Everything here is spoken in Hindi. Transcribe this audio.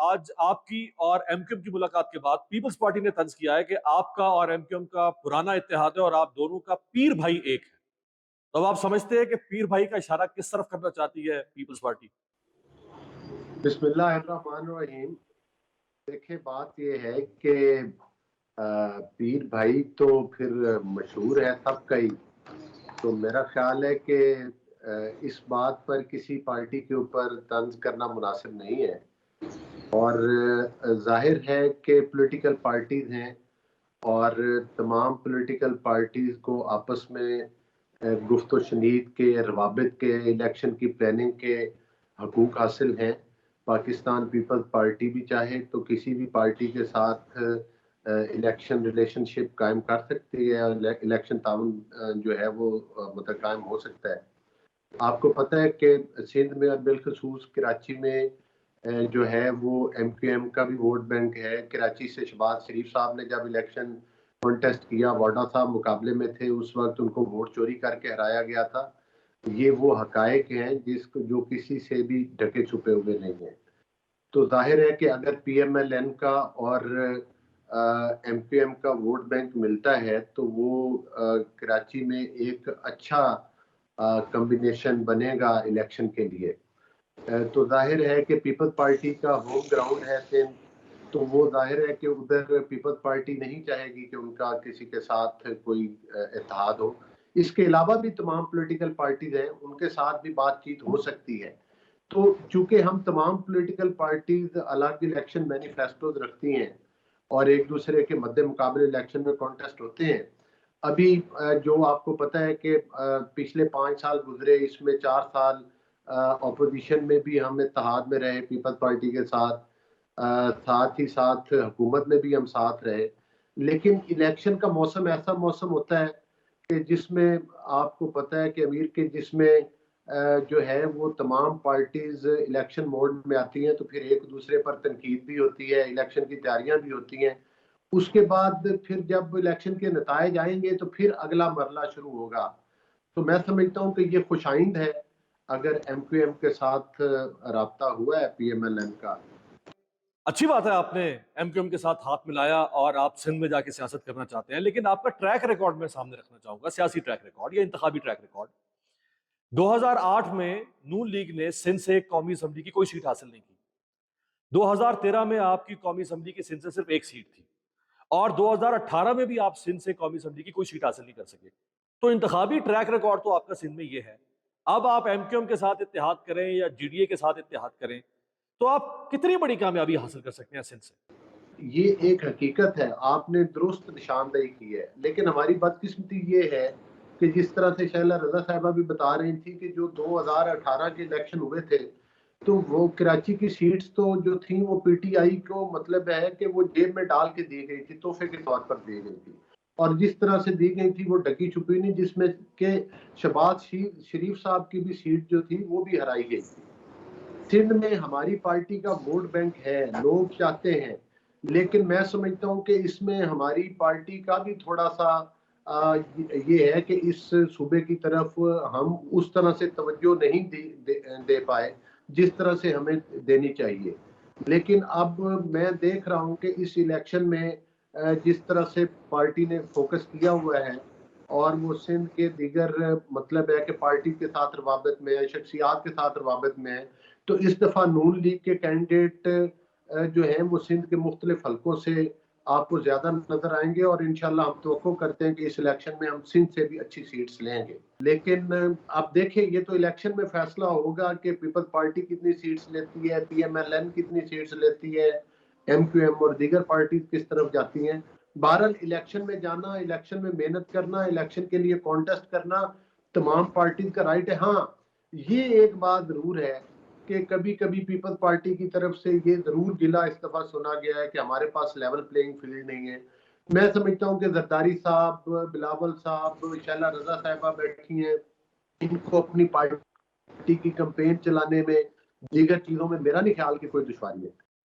आज आपकी और एमक्यूएम की मुलाकात के बाद पीपल्स पार्टी ने तंज किया है कि आपका और एमक्यूएम का पुराना इत्तेहाद है और आप दोनों का पीर भाई एक है। तो अब आप समझते हैं कि पीर भाई का इशारा किस तरफ करना चाहती है पीपल्स पार्टी? बिस्मिल्लाहिर्रहमानिर्रहीम। देखिए, बात ये है कि पीर भाई तो फिर मशहूर है सबका ही। तो मेरा ख्याल है कि इस बात पर किसी पार्टी के ऊपर तंज करना मुनासिब नहीं है। और जाहिर है कि पॉलिटिकल पार्टीज हैं और तमाम पॉलिटिकल पार्टीज को आपस में गुफ्त शनीद के, रवाबित के, इलेक्शन की प्लानिंग के हकूक हासिल हैं। पाकिस्तान पीपल्स पार्टी भी चाहे तो किसी भी पार्टी के साथ इलेक्शन रिलेशनशिप कायम कर सकती है और इलेक्शन ताउन जो है वो मतलब कायम हो सकता है। आपको पता है कि सिंध में और बिलखसूस कराची में जो है वो एमक्यूएम का भी वोट बैंक है। कराची से शहबाज शरीफ साहब ने जब इलेक्शन कॉन्टेस्ट किया, वाडा साहब मुकाबले में थे, उस वक्त उनको वोट चोरी करके हराया गया था। ये वो हकायक हैं जिसको जो किसी से भी ढके छुपे हुए नहीं है। तो जाहिर है कि अगर पीएमएलएन का और एमपीएम का वोट बैंक मिलता है तो वो कराची में एक अच्छा कॉम्बिनेशन बनेगा इलेक्शन के लिए। तो जाहिर है कि पीपल्स पार्टी का होम ग्राउंड है सिंध। तो वो जाहिर है कि उधर पीपल्स पार्टी नहीं चाहेगी कि उनका किसी के साथ कोई इत्तेहाद हो। इसके अलावा भी तमाम पॉलिटिकल पार्टीज हैं, उनके साथ भी बातचीत हो सकती है। तो चूंकि हम तमाम पॉलिटिकल पार्टीज अलग इलेक्शन मैनिफेस्टोज रखती हैं और एक दूसरे के मद्दे मुकाबले इलेक्शन में कॉन्टेस्ट होते हैं। अभी जो आपको पता है कि पिछले 5 साल गुजरे, इसमें 4 साल ऑपोजिशन में भी हम इत्तेहाद में रहे पीपल्स पार्टी के साथ, साथ ही साथ हुकूमत में भी हम साथ रहे। लेकिन इलेक्शन का मौसम ऐसा मौसम होता है कि जिसमें आपको पता है कि अमीर के जिसमें जो है वो तमाम पार्टीज इलेक्शन मोड में आती हैं, तो फिर एक दूसरे पर तनकीद भी होती है, इलेक्शन की तैयारियां भी होती हैं। उसके बाद फिर जब इलेक्शन के नतायज आएंगे तो फिर अगला मरला शुरू होगा। तो मैं समझता हूँ कि ये खुशाइंद है अगर एमक्यूएम के साथ राब्ता हुआ है पीएमएलएन का। अच्छी बात है, आपने एमक्यूएम के साथ हाथ मिलाया और आप सिंध में जाके सियासत करना चाहते हैं, लेकिन आपका ट्रैक रिकॉर्ड मैं सामने रखना चाहूंगा, सियासी ट्रैक रिकॉर्ड या इंतखाबी ट्रैक रिकॉर्ड। 2008 में नून लीग ने सिंध से कौमी असम्बली की कोई सीट हासिल नहीं की। 2013 में आपकी कौमी असम्बली की सिंध से सिर्फ एक सीट थी और 2018 में भी आप सिंध से कौमी असम्बली की कोई सीट हासिल नहीं कर सके। तो इंतखाबी ट्रैक रिकॉर्ड तो आपका सिंध में ये है। अब आप एमक्यूएम के साथ इत्तेहाद करें या जीडीए के साथ इत्तेहाद करें तो आप कितनी बड़ी कामयाबी हासिल कर सकते हैं सिंध से? ये एक हकीकत है, आपने दुरुस्त निशानदेही की है। लेकिन हमारी बदकिस्मती ये है कि जिस तरह से शैला रजा साहिबा भी बता रही थी कि जो 2018 के इलेक्शन हुए थे, तो वो कराची की सीट्स तो जो थी वो पीटीआई को मतलब है कि वो जेब में डाल के दी गई थी, तोहफे के तौर पर दी गई थी। और जिस तरह से दी गई थी वो ढकी छुपी नहीं, जिसमें के शहबाज शरीफ साहब की भी सीट जो थी वो भी हराई गई थी। सिंध में हमारी पार्टी का वोट बैंक है, लोग चाहते हैं। लेकिन मैं समझता हूँ कि इसमें हमारी पार्टी का भी थोड़ा सा ये है कि इस सूबे की तरफ हम उस तरह से तवज्जो नहीं दे पाए जिस तरह से हमें देनी चाहिए। लेकिन अब मैं देख रहा हूँ कि इस इलेक्शन में जिस तरह से पार्टी ने फोकस किया हुआ है और वो सिंध के दीगर मतलब है कि पार्टी के साथ रवाबत में है, शख्सियात के साथ रवाबत में है। तो इस दफा नून लीग के कैंडिडेट जो है वो सिंध के मुख्तलिफ हलकों से आपको ज्यादा नजर आएंगे और इंशाल्लाह हम तवक्को करते हैं कि इस इलेक्शन में हम सिंध से भी अच्छी सीट्स लेंगे। लेकिन आप देखें, ये तो इलेक्शन में फैसला होगा कि पीपल्स पार्टी कितनी सीट्स लेती है, पीएमएलएन कितनी सीट्स लेती है, एमक्यूएम और दीगर पार्टी किस तरफ जाती हैं। बहरहाल इलेक्शन में जाना, इलेक्शन में मेहनत करना, इलेक्शन के लिए कॉन्टेस्ट करना तमाम पार्टी का राइट है। हाँ, ये एक बात जरूर है कि कभी कभी पीपल्स पार्टी की तरफ से ये जरूर गिला इस दफा सुना गया है कि हमारे पास लेवल प्लेइंग फील्ड नहीं है। मैं समझता हूँ कि जरदारी साहब, बिलावल साहब, शैला रजा साहिबा बैठी हैं, इनको अपनी पार्टी की कैंपेन चलाने में, दीगर चीजों में मेरा नहीं ख्याल कि कोई दुश्वारी है।